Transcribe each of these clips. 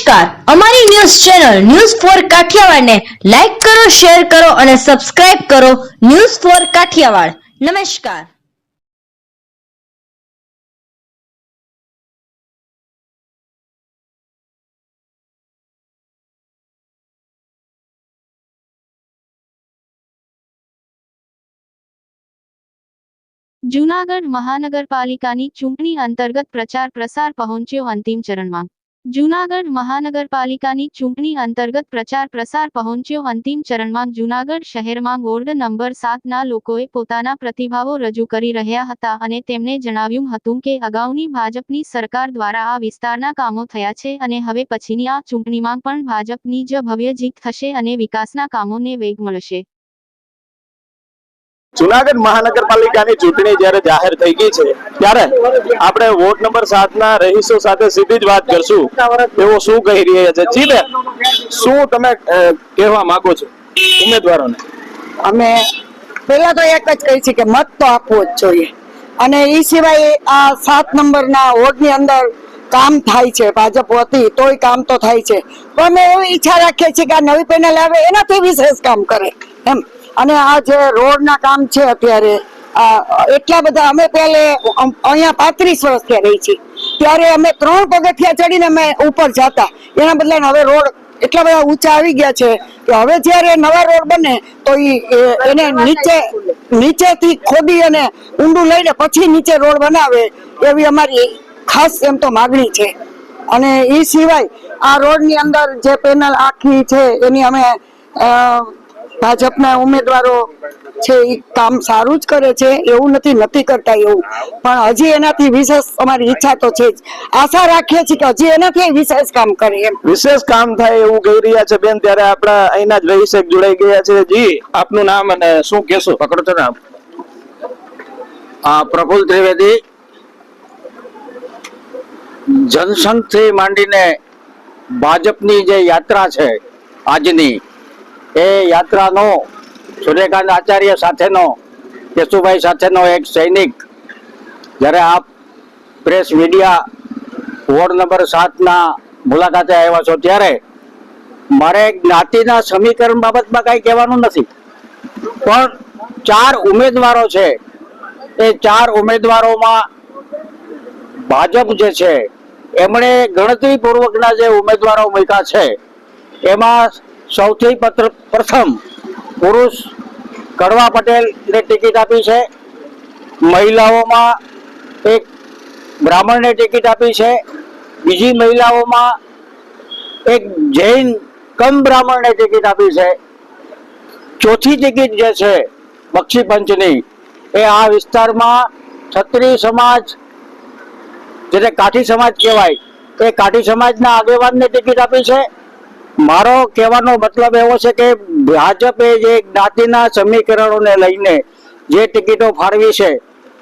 નમસ્કાર, અમારી news channel news for Kathiawad ને લાઈક કરો, શેર કરો અને સબસ્ક્રાઇબ કરો. News for Kathiawad. નમસ્કાર. જૂનાગઢ મહાનગરપાલિકાની ચૂંટણી અંતર્ગત પ્રચાર પ્રસાર પહોંચ્યો અંતિમ ચરણમાં. જૂનાગઢ મહાનગરપાલિકાની ચૂંટણી અંતર્ગત પ્રચાર પ્રસાર પહોંચ્યો અંતિમ ચરણમાં. જૂનાગઢ શહેરમાં વોર્ડ નંબર 7ના લોકોએ પોતાના પ્રતિભાવો રજૂ કરી રહ્યા હતા અને તેમણે જણાવ્યું હતું કે અગાઉની ભાજપની સરકાર દ્વારા આ વિસ્તારના કામો થયા છે અને હવે પછીની આ ચૂંટણીમાં પણ ભાજપની જ ભવ્ય જીત થશે અને વિકાસના કામોને વેગ મળશે. જૂનાગઢ મહાનગરપાલિકાની ચૂંટણી જ્યારે જાહેર થઈ ગઈ છે ત્યારે આપણે વોર્ડ નંબર 7ના રહીશો સાથે સીધી જ વાત કરશું. તેઓ શું કહી રહ્યા છે? જીને શું તમે કહેવા માંગો છો ઉમેદવારોને? અમે પહેલા તો એક જ કહી છે કે મત તો આપવો જ જોઈએ અને એ સિવાય આ 7 નંબરના વોર્ડની અંદર કામ થાય છે. ભાજપ હતી તોય કામ તો થાય છે, તો અમે એવી ઈચ્છા રાખીએ છીએ કે આ નવી પેનલ આવે એનાથી વિશેષ કામ કરે એમ. અને આ જે રોડના કામ છે અત્યારે એટલા બધા, અમે પહેલે અહીંયા 35 વર્ષ ત્યાં રહી છીએ, ત્યારે અમે 3 પગથિયા ચડીને અમે ઉપર જતા, એના બદલે હવે રોડ એટલા બધા ઊંચા આવી ગયા છે કે હવે જ્યારે નવા રોડ બને તો એને નીચેથી ખોદી અને ઊંડું લઈને પછી નીચે રોડ બનાવે એવી અમારી ખાસ એમ તો માગણી છે. અને એ સિવાય આ રોડની અંદર જે પેનલ આખી છે એની અમે ભાજપના ઉમેદવારો છે એ કામ સારું જ કરે છે, એવું નથી કરતા એવું, પણ હજી એનાથી વિશેષ અમારી ઈચ્છા તો છે જ. આશા રાખીએ છીએ કે હજી એનાથી વિશેષ કામ કરે એમ. વિશેષ કામ થાય એવું કહી રહ્યા છે બેન. ત્યારે આપણા અહીંના જ રહીશક જોડાઈ ગયા છે. જી, આપનું નામ અને શું કહેશો? પકડો છો નામ. પ્રફુલ ત્રિવેદી. જનસંઘથી માંડીને ભાજપની જે યાત્રા છે આજની, એ યાત્રાનો સૂર્યકાંત આચાર્ય સાથેનો, કેશુભાઈ સાથેનો એક સૈનિક, જ્યારે આપ પ્રેસ મીડિયા વોર્ડ નંબર 7ના મુલાકાતે આવ્યા છો ત્યારે મારે જ્ઞાતિના સમીકરણ બાબતમાં કાંઈ કહેવાનું નથી, પણ 4 ઉમેદવારો છે, એ 4 ઉમેદવારોમાં ભાજપ જે છે એમણે ગણતરીપૂર્વકના જે ઉમેદવારો મૂક્યા છે એમાં સૌથી પ્રથમ પુરુષ કડવા પટેલને ટિકિટ આપી છે. મહિલાઓમાં એક બ્રાહ્મણને ટિકિટ આપી છે. બીજી મહિલાઓમાં એક જૈન કમ બ્રાહ્મણને ટિકિટ આપી છે. ચોથી ટિકિટ જે છે બક્ષી પંચની, એ આ વિસ્તારમાં ક્ષત્રિય સમાજ, જેને કાઠી સમાજ કહેવાય, એ કાઠી સમાજના આગેવાનને ટિકિટ આપી છે. મારો કહેવાનો મતલબ એવો છે કે ભાજપે જે જ્ઞાતિના સમીકરણોને લઈને જે ટિકિટો ફાળવી છે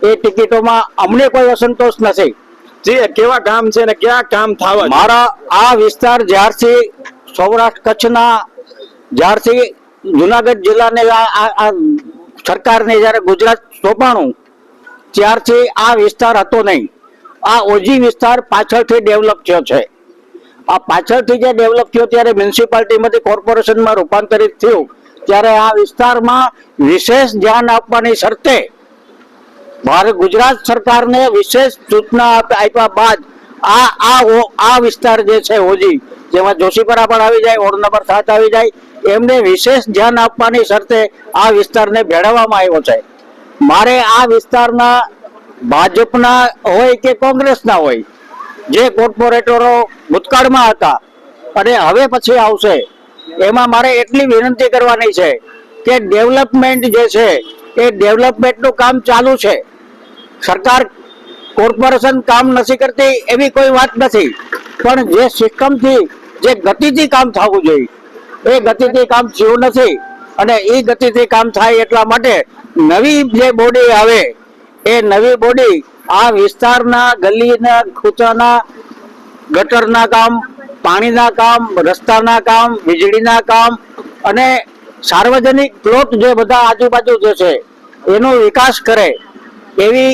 એ ટિકિટોમાં અમને કોઈ અસંતોષ નથી. જી, કેવા કામ છે ને ક્યાં કામ થવા? મારા આ વિસ્તાર જ્યારથી સૌરાષ્ટ્ર કચ્છના, જ્યારથી જુનાગઢ જિલ્લાને આ સરકારને જ્યારે ગુજરાત સોંપાણું ત્યારથી આ વિસ્તાર હતો નહીં. આ ઓજી વિસ્તાર પાછળથી ડેવલપ થયો છે. આ પાછળથી જે ડેવલપ થયો ત્યારે મ્યુનિસિપાલિટીમાંથી કોર્પોરેશનમાં રૂપાંતરિત થયું ત્યારે આ વિસ્તારમાં વિશેષ ધ્યાન આપવાની શરતે ભારત ગુજરાત સરકારને વિશેષ સૂચના આપ્યા બાદ આ વિસ્તાર જે છે ઓજી, જેમાં જોશીપરા પણ આવી જાય, વોર્ડ નંબર 7 આવી જાય, એમને વિશેષ ધ્યાન આપવાની શરતે આ વિસ્તારને ભેળવવામાં આવ્યો છે. મારે આ વિસ્તારના ભાજપના હોય કે કોંગ્રેસના હોય, જે કોર્પોરેટરો ભૂતકાળમાં હતા અને હવે પછી આવશે, એમાં મારે એટલી વિનંતી કરવાની છે કે ડેવલપમેન્ટ જે છે એ ડેવલપમેન્ટનું કામ ચાલુ છે. સરકાર, કોર્પોરેશન કામ નથી કરતી એવી કોઈ વાત નથી, પણ જે સિસ્ટમથી, જે ગતિથી કામ થવું જોઈએ એ ગતિથી કામ થયું નથી. અને એ ગતિથી કામ થાય એટલા માટે નવી જે બોડી આવે, એ નવી બોડી આ વિસ્તારના ગલીના ખૂચાના, ગટરના કામ, પાણીના કામ, રસ્તાના કામ, વીજળીના કામ અને સાર્વજનિક પ્લોટ જે બધા આજુબાજુ જે છે એનો વિકાસ કરે એવી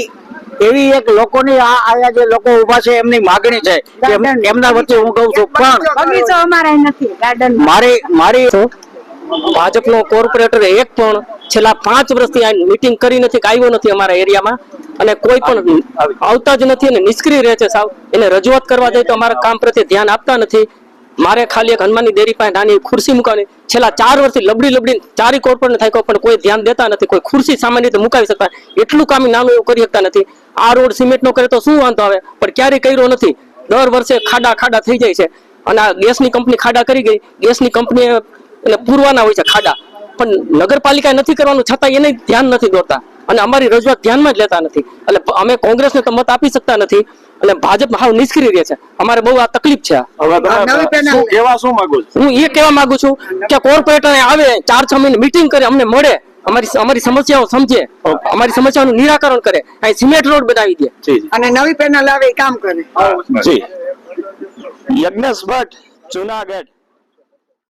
એવી એક લોકોની આયા જે લોકો ઉભા છે એમની માગણી છે કે એમના વચ્ચે હું કહું છું પણ બગીચો અમારે નથી ગાર્ડન મારી ભાજપનો કોર્પોરેટર એક પણ છેલ્લા 5 વર્ષથી આ મીટિંગ કરી નથી કે આવ્યો નથી અમારા એરિયામાં અને કોઈ પણ આવતા જ નથી અને નિષ્ક્રિય રહે છે સાવ. એને રજૂઆત કરવા જાય તો અમારા કામ પ્રત્યે ધ્યાન આપતા નથી. મારે ખાલી એક હનુમાનની દેરી પાસે નાની ખુરશી મૂકવાની છેલ્લા 4 વર્ષથી લબડી ચારી કોર્પોરેટર થાય પણ કોઈ ધ્યાન દેતા નથી. કોઈ ખુરશી સામાન્ય રીતે મુકાવી શકતા એટલું કામ નાનું એવું કરી શકતા નથી. આ રોડ સિમેન્ટ નો કરે તો શું વાંધો આવે પણ ક્યારેય કર્યો નથી. દર વર્ષે ખાડા થઈ જાય છે અને આ ગેસની કંપની ખાડા કરી ગઈ. ગેસની કંપની એટલે પૂરવાના હોય છે ખાડા પણ નગરપાલિકાએ નથી કરવાનું છતાં એને ધ્યાન નથી દોરતા અને અમારી રજૂઆત ધ્યાનમાં જ લેતા નથી. એટલે અમે કોંગ્રેસને તો મત આપી શકતા નથી અને ભાજપ હાવ નિષ્ક્રિય રહે છે. અમારે બહુ આ તકલીફ છે. હવે તમે શું કહેવા શું માંગો છો? હું એ કહેવા માંગુ છું કે કોર્પોરેટર આવે 4-6 મહિને મીટિંગ કરે, અમને મળે, અમારી સમસ્યાઓ સમજે, અમારી સમસ્યાઓનું નિરાકરણ કરે, અહીં સિમેન્ટ રોડ બનાવી દે અને નવી પેનલ આવે કામ કરે. જી યજ્ઞેશ ભટ્ટ, જુનાગઢ.